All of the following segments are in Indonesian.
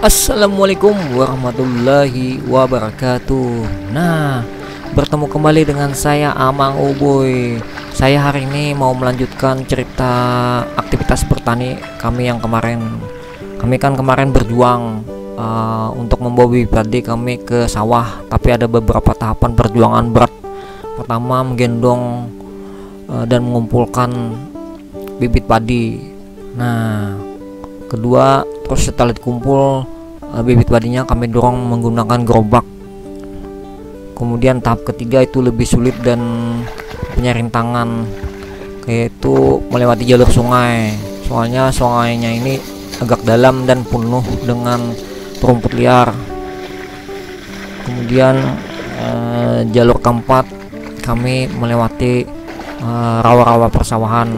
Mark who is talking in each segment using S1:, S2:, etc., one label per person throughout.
S1: Assalamualaikum warahmatullahi wabarakatuh. Nah, bertemu kembali dengan saya Amang Uboy. Saya hari ini mau melanjutkan cerita aktivitas bertani kami yang kemarin. Kami kan kemarin berjuang untuk membawa bibit padi kami ke sawah, tapi ada beberapa tahapan perjuangan berat. Pertama, menggendong dan mengumpulkan bibit padi. Nah, kedua, terus setelah dikumpul bibit padinya kami dorong menggunakan gerobak. Kemudian tahap ketiga itu lebih sulit dan punya rintangan, yaitu melewati jalur sungai. Soalnya sungainya ini agak dalam dan penuh dengan rumput liar. Kemudian jalur keempat kami melewati rawa-rawa persawahan.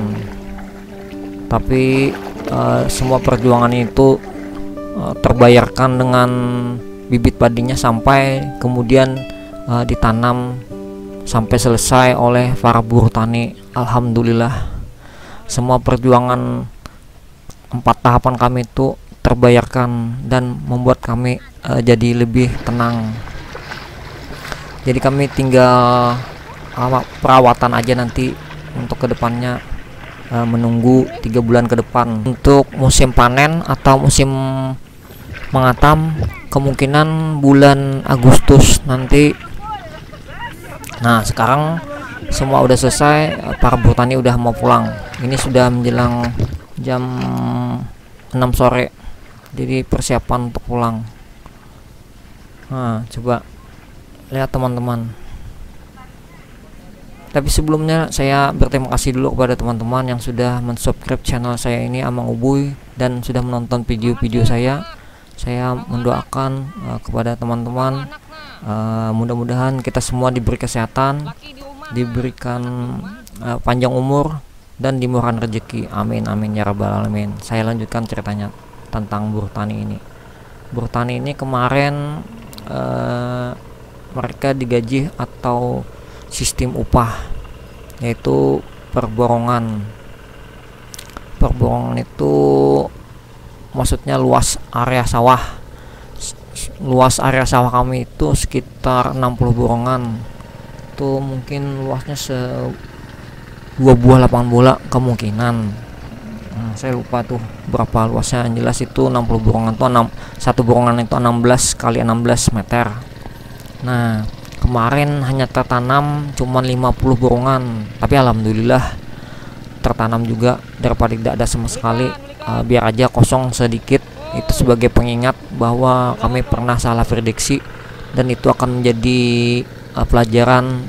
S1: Tapi semua perjuangan itu terbayarkan dengan bibit padinya sampai kemudian ditanam sampai selesai oleh para buruh tani. Alhamdulillah, semua perjuangan 4 tahapan kami itu terbayarkan dan membuat kami jadi lebih tenang. Jadi kami tinggal perawatan aja nanti untuk kedepannya, menunggu 3 bulan ke depan untuk musim panen atau musim mengatam, kemungkinan bulan Agustus nanti. Nah, sekarang semua udah selesai, para buruh tani udah mau pulang. Ini sudah menjelang jam 6 sore, jadi persiapan untuk pulang. Nah, coba lihat teman-teman. Tapi sebelumnya saya berterima kasih dulu kepada teman-teman yang sudah mensubscribe channel saya ini Amang Uboy dan sudah menonton video-video saya. Saya mendoakan kepada teman-teman, mudah-mudahan kita semua diberi kesehatan, diberikan panjang umur dan dimurahkan rezeki. Amin amin ya rabbal alamin. Saya lanjutkan ceritanya tentang buruh tani ini. Buruh tani ini kemarin mereka digaji atau sistem upah, yaitu perborongan. Perborongan itu maksudnya luas area sawah. Luas area sawah kami itu sekitar 60 borongan. Itu mungkin luasnya 2 buah lapangan bola kemungkinan. Nah, saya lupa tuh berapa luasnya. Yang jelas itu 60 borongan tuh satu borongan itu 16 kali 16 meter. Nah, kemarin hanya tertanam cuma 50 borongan, tapi alhamdulillah tertanam juga daripada tidak ada sama sekali. Biar aja kosong sedikit, itu sebagai pengingat bahwa kami pernah salah prediksi, dan itu akan menjadi pelajaran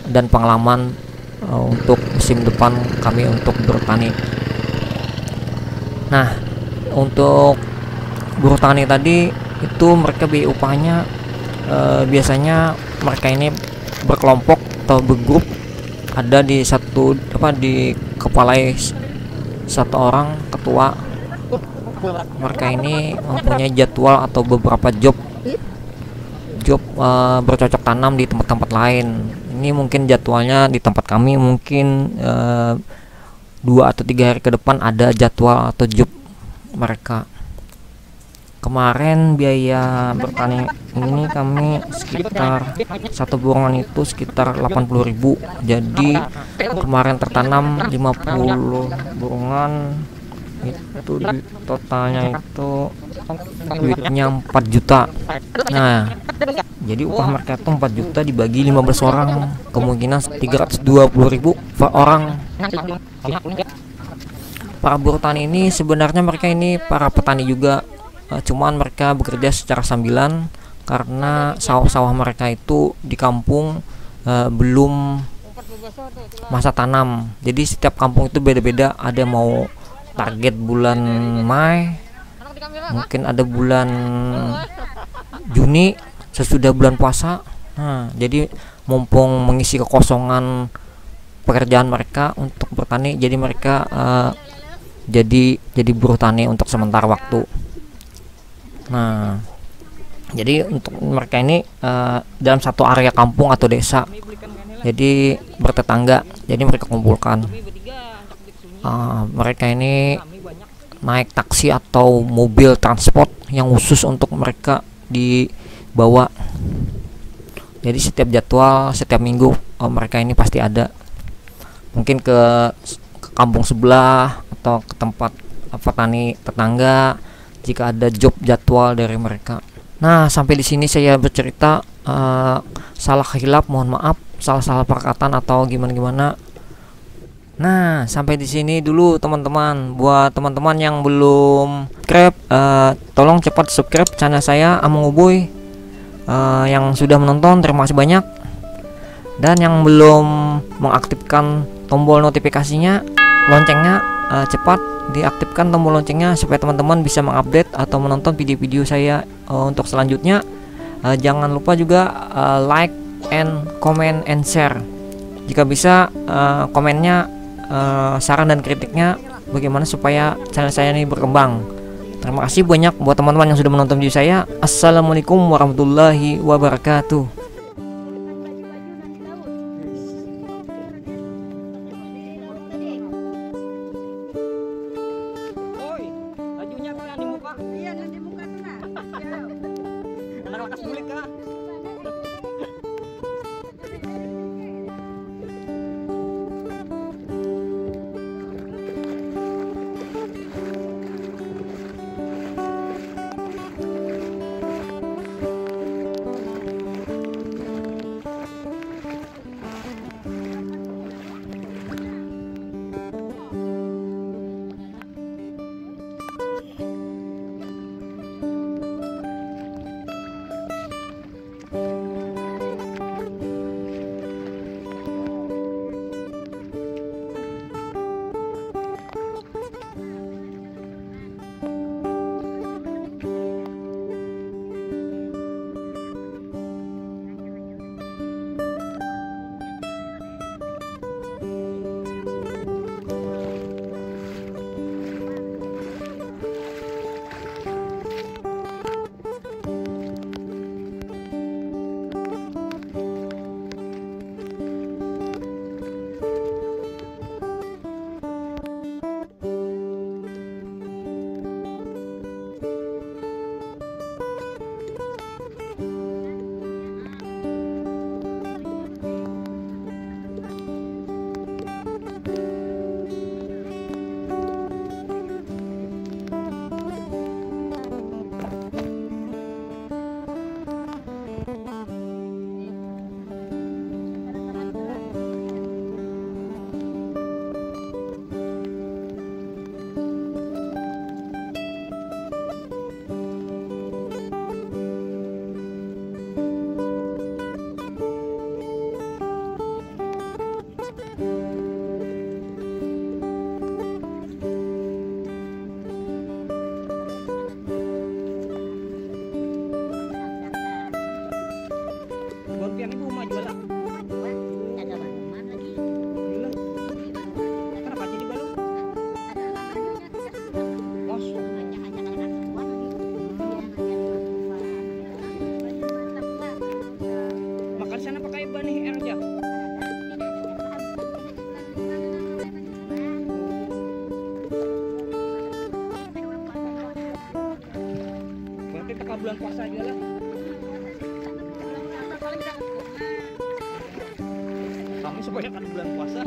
S1: dan pengalaman untuk musim depan kami untuk bertani. Nah, untuk buruh tani tadi itu mereka biaya upahnya biasanya mereka ini berkelompok atau bergrup, ada di di kepalai satu orang ketua. Mereka ini mempunyai jadwal atau beberapa job bercocok tanam di tempat-tempat lain. Ini mungkin jadwalnya di tempat kami mungkin 2 atau 3 hari ke depan ada jadwal atau job mereka. Kemarin biaya bertani ini kami sekitar satu borongan itu sekitar 80.000. Jadi kemarin tertanam 50 borongan, itu totalnya itu duitnya 4 juta. Nah, jadi upah mereka itu 4 juta dibagi 15 orang, kemungkinan 320.000 per orang. Para buruh tani ini sebenarnya mereka ini para petani juga, cuman mereka bekerja secara sambilan karena sawah-sawah mereka itu di kampung belum masa tanam. Jadi setiap kampung itu beda-beda, ada mau target bulan Mei, mungkin ada bulan Juni sesudah bulan puasa. Nah, jadi mumpung mengisi kekosongan pekerjaan mereka untuk bertani, jadi mereka jadi buruh tani untuk sementara waktu. Nah, jadi untuk mereka ini dalam satu area kampung atau desa, jadi bertetangga, jadi mereka kumpulkan. Mereka ini naik taksi atau mobil transport yang khusus untuk mereka dibawa. Jadi setiap jadwal, setiap minggu mereka ini pasti ada, mungkin ke kampung sebelah atau ke tempat petani tetangga jika ada job jadwal dari mereka. Nah, sampai di sini saya bercerita, salah hilap mohon maaf, salah perkataan atau gimana. Nah, sampai di sini dulu teman-teman. Buat teman-teman yang belum subscribe, tolong cepat subscribe channel saya Amang Uboy. Yang sudah menonton terima kasih banyak, dan yang belum mengaktifkan tombol notifikasinya, loncengnya, cepat diaktifkan tombol loncengnya supaya teman-teman bisa mengupdate atau menonton video-video saya untuk selanjutnya. Jangan lupa juga like and comment and share. Jika bisa komennya, saran dan kritiknya bagaimana supaya channel saya ini berkembang. Terima kasih banyak buat teman-teman yang sudah menonton video saya. Assalamualaikum warahmatullahi wabarakatuh.
S2: Bulan puasa aja lah. Kami supaya kan bulan puasa.